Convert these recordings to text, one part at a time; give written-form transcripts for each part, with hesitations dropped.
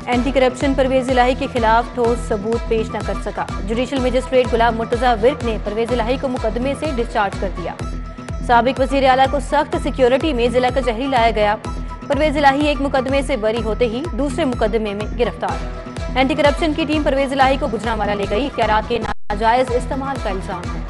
Anti corruption Parvez इलाही के खिलाफ ठोस सबूत पेश न कर सका। जुडिशल मजिस्ट्रेट गुलाम मुर्तजा विर्क ने परवेज इलाही को मुकदमे से डिस्चार्ज कर दिया। साबिक वजीर आला को सख्त सिक्योरिटी में जिला कचहरी लाया गया। परवेज इलाही एक मुकदमे से बरी होते ही दूसरे मुकदमे में गिरफ्तार। एंटी करप्शन की टीम परवेज इलाही को गुजरांवाला ले गई। इख्तियारात के नाजायज इस्तेमाल का इल्जाम है।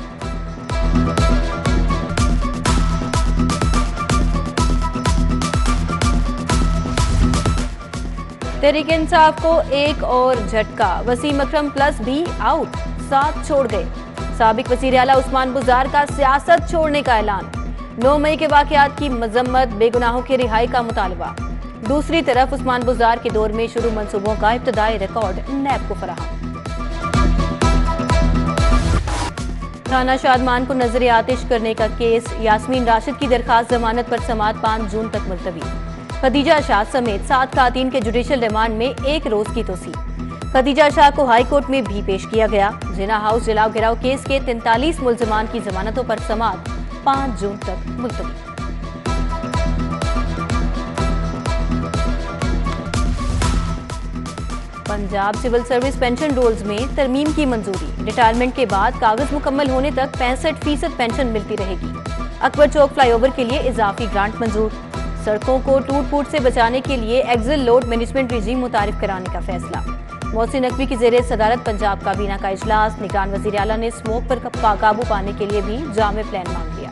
तहरीक इंसाफ को एक और झटका। वसीम अकरम प्लस भी आउट, साथ छोड़ गए। साबिक वजीर आला उस्मान बुज़दार का सियासत छोड़ने का ऐलान। 9 मई के वाकयात की मजम्मत, बेगुनाहों की रिहाई का मुतालबा। दूसरी तरफ उस्मान बुज़दार के दौर में शुरू मंसूबों का इब्तदाई रिकॉर्ड नैब को फराहम। थाना शादमान को नजर आतिश करने का केस। यास्मीन राशिद की दरखास्त जमानत पर समाअत 5 जून तक मुलतवी। खदीजा शाह समेत 7 खातून के जुडिशल रिमांड में 1 रोज की तोसी। खदीजा शाह को हाई कोर्ट में भी पेश किया गया। जिना हाउस जलाओ गिराव केस के 43 मुलजमान की जमानतों पर समाअत 5 जून तक मुलतवी। Punjab civil service pension rules में तरमीम की मंजूरी। रिटायरमेंट के बाद कागज मुकम्मल होने तक 65% पेंशन मिलती रहेगी। अकबर चौक फ्लाईओवर के लिए इजाफी ग्रांट मंजूर। सड़कों को टूट फूट से बचाने के लिए एक्सिल लोड मैनेजमेंट रिजीम मुतारिफ कराने का फैसला। मोहसिन नकवी की जेर सदारत पंजाब काबीना का इजलास। निगरान वजीर आला ने स्मोक पर काबू पाने के लिए भी जामे प्लान मांग लिया।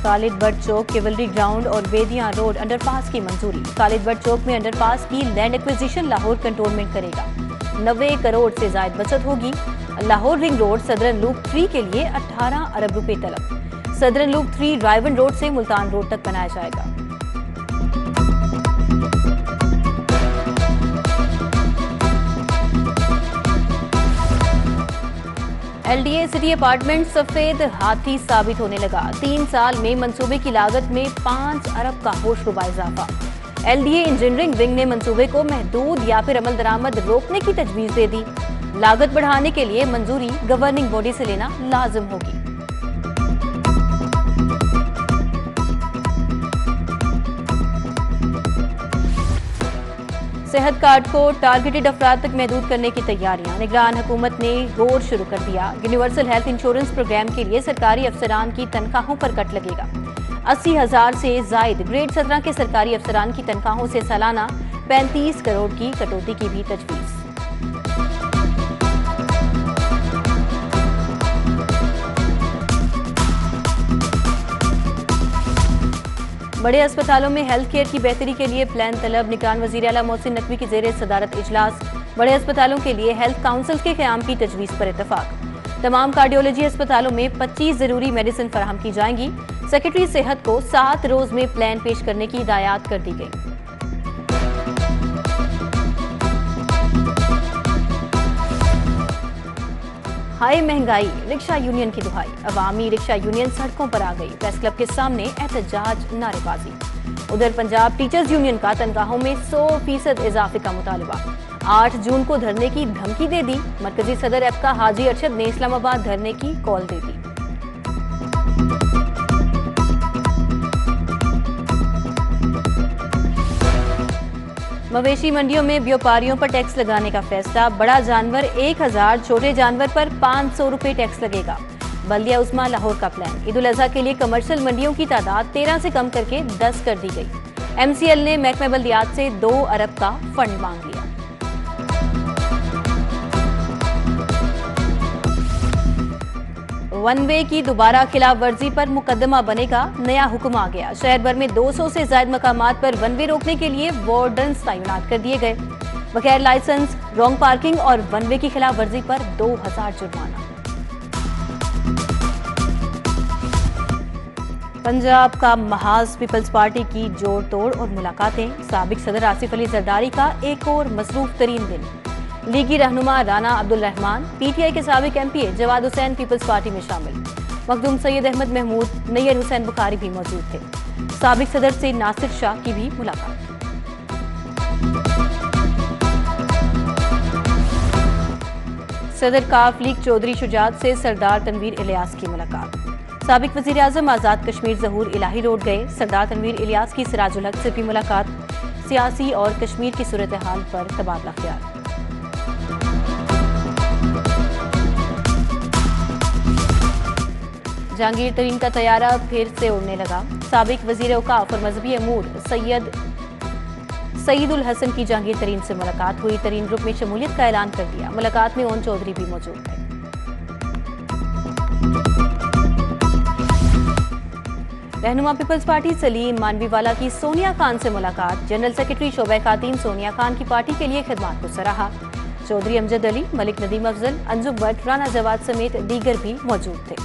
खालिद भट्ट चौक केवलरी ग्राउंड और बेदियां रोड अंडरपास की मंजूरी। खालिद भट्ट चौक में अंडरपास की लैंड एक्विजिशन लाहौर कंटोनमेंट करेगा। 90 करोड़ से ज्यादा बचत होगी। Lahore ring road southern loop 3 के लिए 18 अरब रुपए तलब। सदरन लूप 3 ड्राइवन रोड से मुल्तान रोड तक बनाया जाएगा। एलडीए सिटी अपार्टमेंट सफेद हाथी साबित होने लगा। 3 साल में मंसूबे की लागत में 5 अरब का होशरुबा इजाफा। एलडीए इंजीनियरिंग विंग ने मंसूबे को महदूद या फिर अमल दरामद रोकने की तजवीज दे दी। लागत बढ़ाने के लिए मंजूरी गवर्निंग बॉडी से लेना लाजिम होगी। सेहत कार्ड को टारगेटेड अफराद तक महदूद करने की तैयारियां। निगरान हुकूमत ने गौर शुरू कर दिया। यूनिवर्सल हेल्थ इंश्योरेंस प्रोग्राम के लिए सरकारी अफसरान की तनख्वाहों पर कट लगेगा। 80,000 से जायद ग्रेड 17 के सरकारी अफसरान की तनख्वाहों से सालाना 35 करोड़ की कटौती की भी तजवीज। बड़े अस्पतालों में हेल्थ केयर की बेहतरी के लिए प्लान तलब। निगरान वजीर आला मोहसिन नकवी की जेर सदारत इजलास। बड़े अस्पतालों के लिए हेल्थ काउंसिल के क़याम की तजवीज़ पर इत्तफाक। तमाम कार्डियोलॉजी अस्पतालों में 25 जरूरी मेडिसिन फराहम की जाएंगी। सेक्रेटरी सेहत को 7 रोज में प्लान पेश करने की हिदायत कर दी गई। हाई महंगाई, रिक्शा यूनियन की दुहाई। अवामी रिक्शा यूनियन सड़कों पर आ गई। प्रेस क्लब के सामने एहतजाज, नारेबाजी। उधर पंजाब टीचर्स यूनियन का तनख्वाहों में 100% इजाफे का मुतालबा। 8 जून को धरने की धमकी दे दी। मरकजी सदर एप्का हाजी अरशद ने इस्लामाबाद धरने की कॉल दे दी। मवेशी मंडियों में व्यापारियों पर टैक्स लगाने का फैसला। बड़ा जानवर 1000, छोटे जानवर पर 500 रुपए टैक्स लगेगा। बल्दिया उस्मा लाहौर का प्लान। ईद उल अजहा के लिए कमर्शियल मंडियों की तादाद 13 से कम करके 10 कर दी गई। एमसीएल ने महकमा बल्दियात से 2 अरब का फंड मांग लिया। वन वे की दोबारा खिलाफ वर्जी पर मुकदमा बनेगा। नया हुक्म आ गया। शहर भर में 200 से ज्यादा मकामात पर वन वे रोकने के लिए वार्डन्स तैनात कर दिए गए। बगैर लाइसेंस, रॉन्ग पार्किंग और वन वे की खिलाफ वर्जी पर 2000 जुर्माना। पंजाब का महाज पीपल्स पार्टी की जोड़ तोड़ और मुलाकातें। साबिक सदर आसिफ अली जरदारी का एक और मसरूफ तरीन दिन। लीगी रहनुमा राना अब्दुल रहमान, पीटीआई के साबिक MPA Jawad Hussain People's Party में शामिल। मखदूम सैयद अहमद महमूद, नैयर हुसैन बुखारी भी मौजूद थे। साबिक सदर से नासिर शाह की भी मुलाकात। सदर काफ लीग चौधरी शुजात से सरदार तनवीर इलियास की मुलाकात। साबिक वजीर आजम आजाद कश्मीर ज़हूर इलाही रोड गए। सरदार तनवीर इलियास की सिराजुल हक से भी मुलाकात। सियासी और कश्मीर की सूरत हाल पर तबादला ख्याल। जहांगीर तरीन का तैयारा फिर से उड़ने लगा। साबिक वजीर औकाफ और मजहबी अमूर सईदुल हसन की जहांगीर तरीन से मुलाकात हुई। तरीन ग्रुप में शमूलियत का ऐलान कर दिया। मुलाकात में ओन चौधरी भी मौजूद थे। रहनुमा पीपल्स पार्टी सलीम मानवीवाला की सोनिया खान से मुलाकात। जनरल सेक्रेटरी शोबा खातीन सोनिया खान की पार्टी के लिए खिदमात को सराहा। चौधरी अमजद अली, मलिक नदीम अफजल, अंजुम भट्ट, राना जवाद समेत दीगर भी मौजूद थे।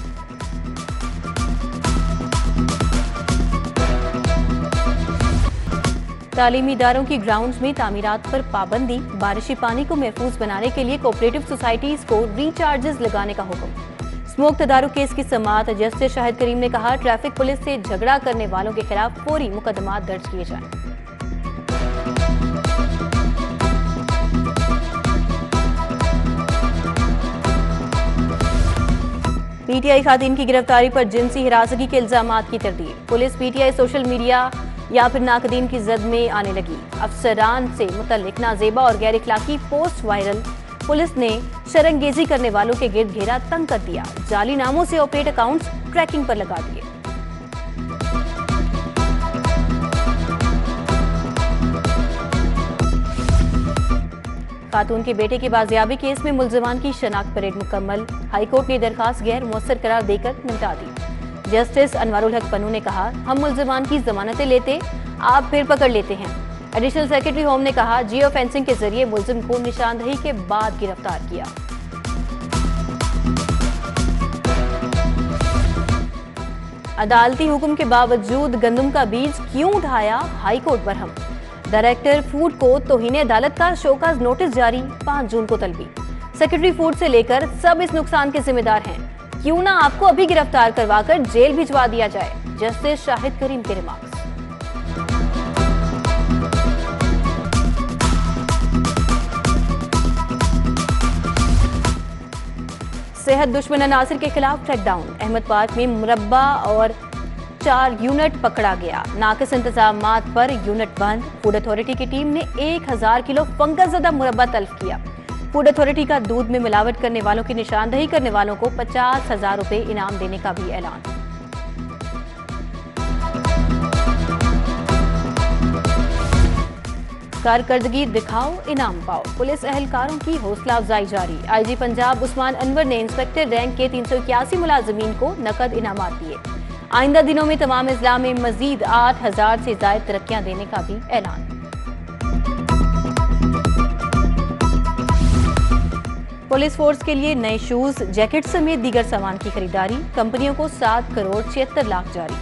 तालीमी इदारों की ग्राउंड्स में तामीरात पर पाबंदी। बारिशी पानी को महफूज बनाने के लिए कोऑपरेटिव सोसाइटीज को रिचार्जेस लगाने का हुक्म। स्मोक तदारुक केस की समाअत। जस्टिस शाहिद करीम ने कहा, ट्रैफिक पुलिस से झगड़ा करने वालों के खिलाफ फौरी मुकदमा दर्ज किए जाएं। पीटीआई खातिन की गिरफ्तारी पर जिनसी हिरासगी के इल्जामात की तरदीद। पुलिस पीटीआई सोशल मीडिया या फिर नाकदीन की जद में आने लगी। अफसरान से मुतल्लिक नाजेबा और गैर इखलाकी पोस्ट वायरल। पुलिस ने शरंगेजी करने वालों के गिर्द घेरा तंग कर दिया। जाली नामों से ऑपरेट अकाउंट्स ट्रैकिंग पर लगा दिए। खातून के बेटे के बाजियाबी केस में मुल्जिमान की शनाख्त परेड मुकम्मल। हाईकोर्ट ने दरखास्त गैर मुअस्सर करार देकर निपटा दी। जस्टिस अनवारुल हक पन्नू ने कहा, हम मुल्जिमान की जमानतें लेते, आप फिर पकड़ लेते हैं। एडिशनल सेक्रेटरी होम ने कहा, जियो फेंसिंग के जरिए मुल्जिम को निशानदही के बाद गिरफ्तार किया। अदालती हुक्म के बावजूद गंदम का बीज क्यों उठाया, हाईकोर्ट बरहम। डायरेक्टर फूड को तौहीन अदालत का शोकाज नोटिस जारी। 5 जून को तलबी। सेक्रेटरी फूड से लेकर सब इस नुकसान के जिम्मेदार हैं। क्यों ना आपको अभी गिरफ्तार करवाकर जेल भिजवा दिया जाए। जस्टिस शाहिद करीम के रिमार्क्स। सेहत दुश्मन अनासिर के खिलाफ क्रैकडाउन। अहमद पार्क में मुरब्बा और 4 यूनिट पकड़ा गया। नाकिस इंतजामात पर यूनिट बंद। फूड अथॉरिटी की टीम ने 1000 किलो फंगस ज़दा मुरब्बा तल्फ किया। फूड अथॉरिटी का दूध में मिलावट करने वालों की निशानदही करने वालों को 50,000 रुपए इनाम देने का भी ऐलान। कारकर्दगी दिखाओ, इनाम पाओ। पुलिस एहलकारों की हौसला अफजाई जारी। आईजी पंजाब उस्मान अनवर ने इंस्पेक्टर रैंक के 381 मुलाजमीन को नकद इनामात दिए। आइंदा दिनों में तमाम अजला में मजीद 8000 से ज्यादा तरक्कियां देने का भी ऐलान। पुलिस फोर्स के लिए नए शूज, जैकेट समेत दीगर सामान की खरीदारी। कंपनियों को 7 करोड़ 76 लाख जारी।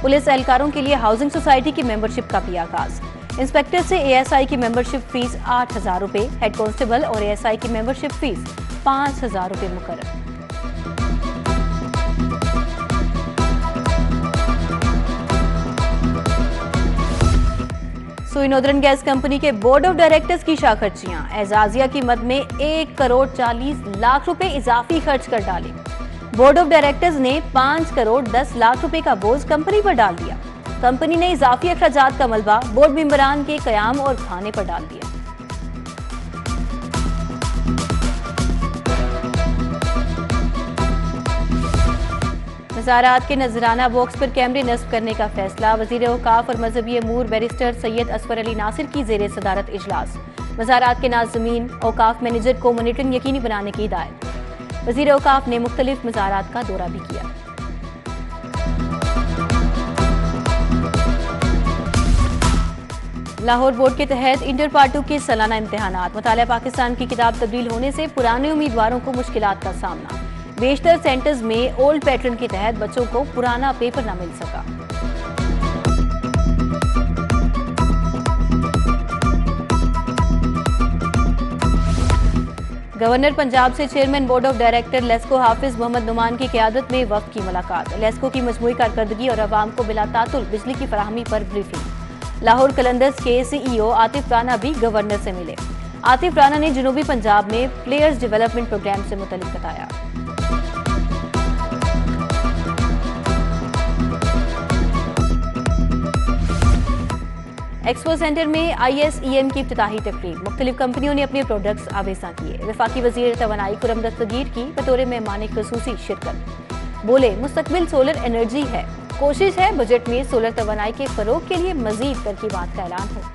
पुलिस एहलकारों के लिए हाउसिंग सोसाइटी की मेंबरशिप का भी आगाज। इंस्पेक्टर से एएसआई की मेंबरशिप फीस 8000 रुपए। हेड कांस्टेबल और एएसआई की मेंबरशिप फीस 5000 रुपए मुकर्रर। सुई नॉर्दर्न गैस कंपनी के बोर्ड ऑफ डायरेक्टर्स की शाखर्चियां। एजाजिया की मद में 1 करोड़ 40 लाख रुपए इजाफी खर्च कर डाले। बोर्ड ऑफ डायरेक्टर्स ने 5 करोड़ 10 लाख रुपए का बोझ कंपनी पर डाल दिया। कंपनी ने इजाफी अखराजात का मलबा बोर्ड मेंबरान के कयाम और खाने पर डाल दिया। मज़ारात के नजराना बॉक्स पर कैमरे नस्ब करने का फैसला। वजीर औकाफ और मजहबी अमूर बैरिस्टर सैयद असफर अली नासिर की जेर सदारत इजलास। मज़ारात के नाज़मीन औकाफ मैनेजर को मॉनिटरिंग यकीनी बनाने की हिदायत। वजीर औकाफ ने मुख्तलिफ मज़ारात का दौरा भी किया। लाहौर बोर्ड के तहत इंटर पार्ट 2 के सालाना इम्तिहानात। मुतालिया पाकिस्तान की किताब तब्दील होने से पुराने उम्मीदवारों को मुश्किलात का सामना। बेशतर सेंटर्स में ओल्ड पैटर्न के तहत बच्चों को पुराना पेपर न मिल सका। गवर्नर पंजाब से chairman board of director LESCO Hafiz Mohammad Noman की क़यादत में वफ्द की मुलाकात। लेस्को की मजमूई कारकर्दगी और अवाम को बिला तातुल बिजली की फराहमी पर ब्रीफिंग। लाहौर कलंदर्स के सीईओ आतिफ राना भी गवर्नर से मिले। आतिफ राना ने जनूबी पंजाब में प्लेयर्स डेवलपमेंट प्रोग्राम से मुतल्लिक बताया। एक्सपो सेंटर में ISEM की इफ्तिताही तकरीब। मुख्तलिफ कंपनियों ने अपने प्रोडक्ट्स आवेज़ा किए। वफाकी वज़ीर तवानाई खुर्रम दस्तगीर की बतौर मेहमान खुसूसी शिरकत। बोले, मुस्तकबिल सोलर एनर्जी है, कोशिश है बजट में सोलर तवानाई के फरोग के लिए मजीद तरकीबात का ऐलान हो।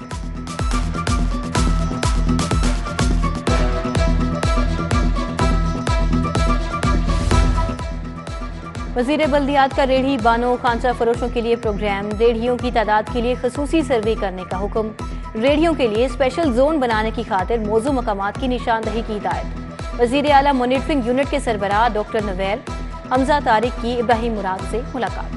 वज़ीर बल्दियात का रेढ़ी बानो खांचा फरोशों के लिए प्रोग्राम। रेढ़ियों की तादाद के लिए खसूसी सर्वे करने का हुक्म। रेढ़ियों के लिए स्पेशल जोन बनाने की खातिर मौजू मकामात की निशानदही की हिदायत। वज़ीर आला मॉनिटरिंग यूनिट के सरबराह डॉक्टर नवैल हमजा तारिक की इब्राहिम मुराद से मुलाकात।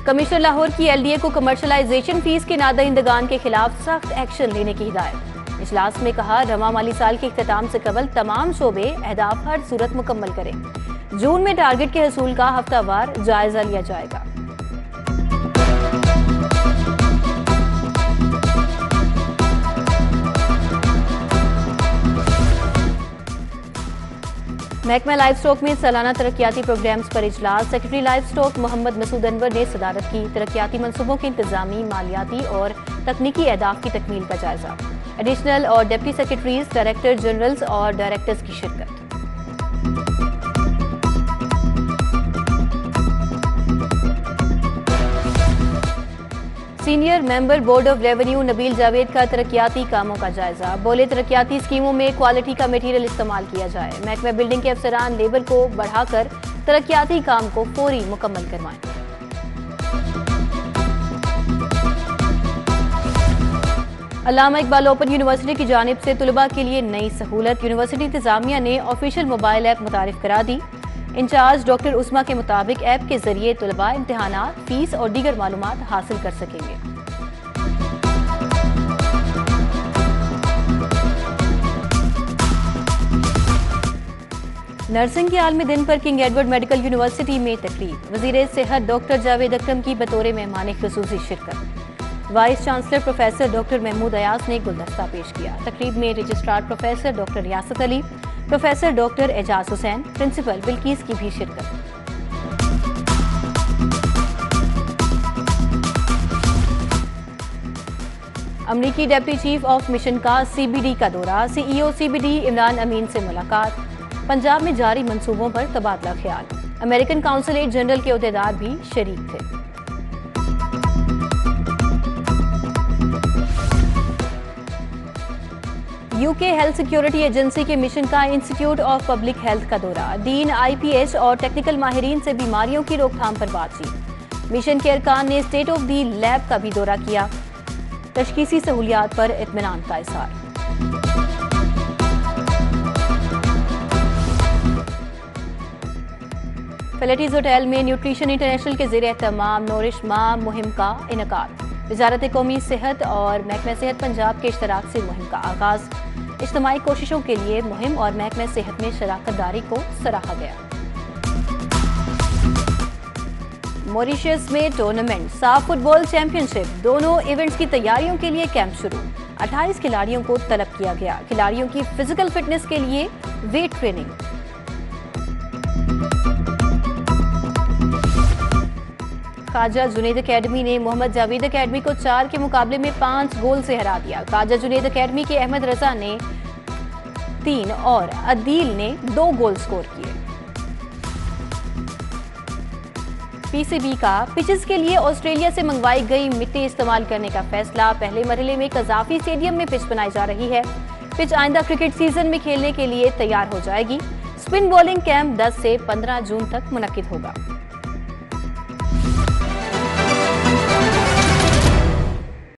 कमिश्नर लाहौर की LDA को कमर्शलाइजेशन फीस के नादहिंदगान के खिलाफ सख्त एक्शन लेने की हिदायत। इजलास में कहा, रवा माली साल के इख्तिताम से कबल तमाम शोबे अहदाफ हर सूरत मुकम्मल करें। जून में टारगेट के हसूल का हफ्तावार जायजा लिया जाएगा। महकमा लाइफ स्टॉक में सालाना तरक्याती प्रोग्राम्स पर इजलास। Secretary livestock Mohammad Masood Anwar ने सदारत की। तरक्याती मनसूबों के इंतजामी, मालियाती और तकनीकी अहदाफ की तकमील का जायजा। एडिशनल और डिप्टी सेक्रेटरीज, डायरेक्टर जनरल्स और डायरेक्टर्स की शिरकत। Senior member board of revenue Nabeel Javed का तरक्याती कामों का जायजा। बोले, तरक्याती स्कीमों में क्वालिटी का मटीरियल इस्तेमाल किया जाए। महकमा बिल्डिंग के अफसरान लेबर को बढ़ाकर तरक्याती काम को फौरी मुकम्मल करवाएं। अल्लामा इकबाल ओपन यूनिवर्सिटी की जानिब से तुलबा के लिए नई सहूलत। यूनिवर्सिटी इंतजामिया ने ऑफिशियल मोबाइल ऐप मुतारिफ करा दी। इंचार्ज डॉक्टर उस्मा के मुताबिक ऐप के जरिए तुलबा इम्तिहानात, फीस और दीगर मालूमात हासिल कर सकेंगे। नर्सिंग के आलमी दिन पर किंग एडवर्ड मेडिकल यूनिवर्सिटी में तकरीब। वजीर सेहत डॉक्टर जावेद अकरम की बतौर मेहमान खुसूसी शिरकत। Vice chancellor professor doctor Mahmood Ayas ने गुलदस्ता पेश किया। तकरीब में registrar professor doctor Riyasat Ali, professor doctor Ejaz Hussain, principal Bilquis की भी शिरकत। अमरीकी डिप्टी चीफ ऑफ मिशन का CBD का दौरा। CEO CBD इमरान अमीन से मुलाकात। पंजाब में जारी मंसूबों पर तबादला ख्याल। अमेरिकन काउंसलेट जनरल के अहदेदार भी शरीक थे। UK हेल्थ सिक्योरिटी एजेंसी के मिशन का इंस्टीट्यूट ऑफ पब्लिक हेल्थ का दौरा। डीन, IPH और टेक्निकल माहिरीन से बीमारियों की रोकथाम पर बातचीत। मिशन के अरकान ने स्टेट ऑफ दी लैब का भी दौरा किया। तशखीसी सहूलियात पर इत्मीनान का इज़हार। फैलेटीज होटल में न्यूट्रिशन इंटरनेशनल के ज़ेर एहतमाम नोरिश माह मुहिम का इनकाद। वजारत कौमी सेहत और महकमा सेहत पंजाब के इश्तराक से मुहिम का आगाज। इज्तिमाई कोशिशों के लिए मुहिम और महकमा सेहत में शराकत दारी को सराहा गया। मॉरिशस में टूर्नामेंट साफ फुटबॉल चैंपियनशिप। दोनों इवेंट्स की तैयारियों के लिए कैंप शुरू। 28 खिलाड़ियों को तलब किया गया। खिलाड़ियों की फिजिकल फिटनेस के लिए weight training. Khawaja Junaid academy ने मोहम्मद जावेद अकेडमी को 4 के मुकाबले में 5 गोल से हरा दिया। ख्वाजा जुनैद अकेडमी के अहमद रजा ने 3 और अदील ने 2 गोल स्कोर किए। PCB का पिचेस के लिए ऑस्ट्रेलिया से मंगवाई गई मिट्टी इस्तेमाल करने का फैसला। पहले मरहले में कजाफी स्टेडियम में पिच बनाई जा रही है। पिच आइंदा क्रिकेट सीजन में खेलने के लिए तैयार हो जाएगी। स्पिन बॉलिंग कैंप 10 से 15 जून तक मुनक्किद होगा।